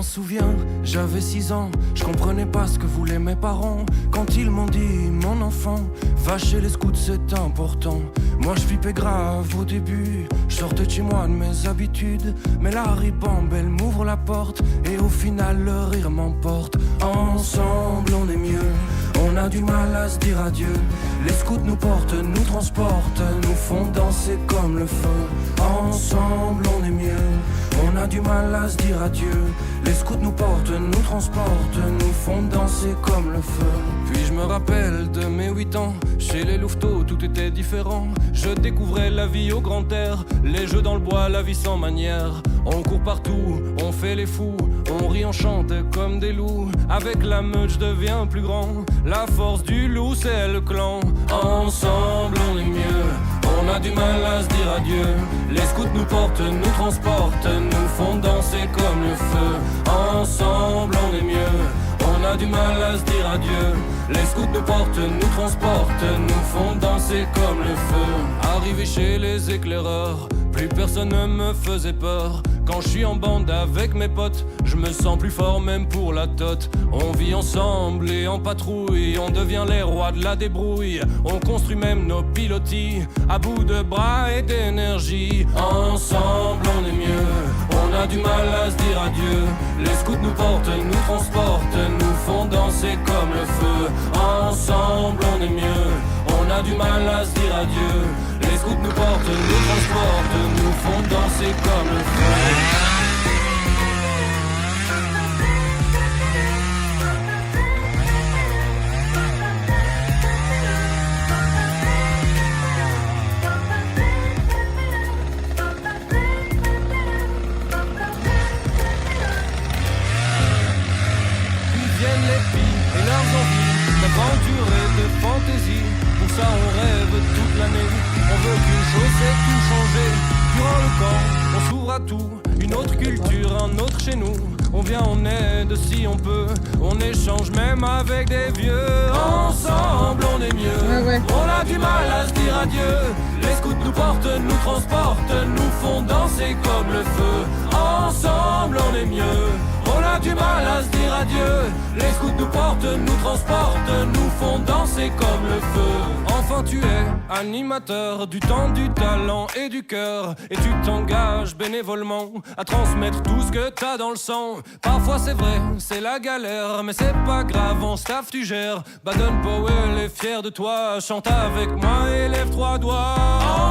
m'en souviens, j'avais 6 ans, je comprenais pas ce que voulaient mes parents. Quand ils m'ont dit, mon enfant, va chez les scouts, c'est important. Moi je flippais grave au début, je sortais de chez moi de mes habitudes. Mais la ribambelle m'ouvre la porte, et au final le rire m'emporte. Ensemble on est mieux, on a du mal à se dire adieu. Les scouts nous portent, nous transportent, nous font danser comme le feu. Ensemble on est mieux, on a du mal à se dire adieu. Les scouts nous portent, nous transportent, nous font danser comme le feu. Puis je me rappelle de mes 8 ans, chez les louveteaux tout était différent. Je découvrais la vie au grand air, les jeux dans le bois, la vie sans manière. On court partout, on fait les fous, on rit, on chante comme des loups. Avec la meute je deviens plus grand, la force du loup c'est le clan. Ensemble on est mieux, on a du mal à se dire adieu. Les scouts nous portent, nous transportent, nous font danser comme le feu. Ensemble on est mieux, on a du mal à se dire adieu. Les scouts nous portent, nous transportent, nous font danser comme le feu. Arrivé chez les éclaireurs, plus personne ne me faisait peur. Quand je suis en bande avec mes potes, je me sens plus fort même pour la tote. On vit ensemble et en patrouille, on devient les rois de la débrouille. On construit même nos pilotis à bout de bras et d'énergie. Ensemble on est mieux, on a du mal à se dire adieu. Les scouts nous portent, nous transportent, nous font danser comme le feu. Ensemble on est mieux, on a du mal à se dire adieu. Les scouts nous portent, nous transportent, nous font danser comme le feu. Puis viennent les filles et leurs envies d'aventure et de fantaisie. Pour ça on rêve toute l'année, on veut qu'une chose c'est tout changer. Durant le camp, on s'ouvre à tout, une autre culture, un autre chez nous. On vient, on aide si on peut, on échange même avec des vieux. Ensemble on est mieux, on a du mal à se dire adieu. Les scouts nous portent, nous transportent, nous font danser comme le feu. Ensemble on est mieux, on a du mal à se dire adieu. Les scouts nous portent, nous transportent, nous font danser comme le feu. Enfin tu es animateur du temps, du talent et du cœur, et tu t'engages bénévolement à transmettre tout ce que t'as dans le sang. Parfois c'est vrai, c'est la galère, mais c'est pas grave, en staff tu gères. Baden-Powell est fier de toi, chante avec moi et lève 3 doigts.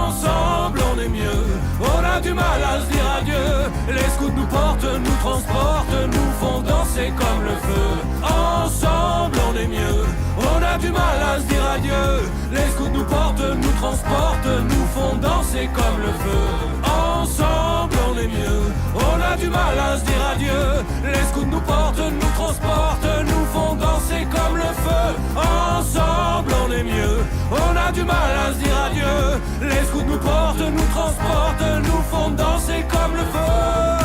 Ensemble on est mieux, on a du mal à se dire adieu. Les scouts nous portent, nous transportent, nous font danser comme le feu. Ensemble on est mieux, on a du mal à se dire adieu. Les scouts nous portent, nous transportent, nous font danser comme le feu. Ensemble on est mieux, on a du mal à se dire adieu. Les scouts nous portent, nous transportent, nous font danser comme le feu. Ensemble on est mieux, on a du mal à se dire adieu. Les scouts nous portent, nous transportent, nous font danser comme le feu.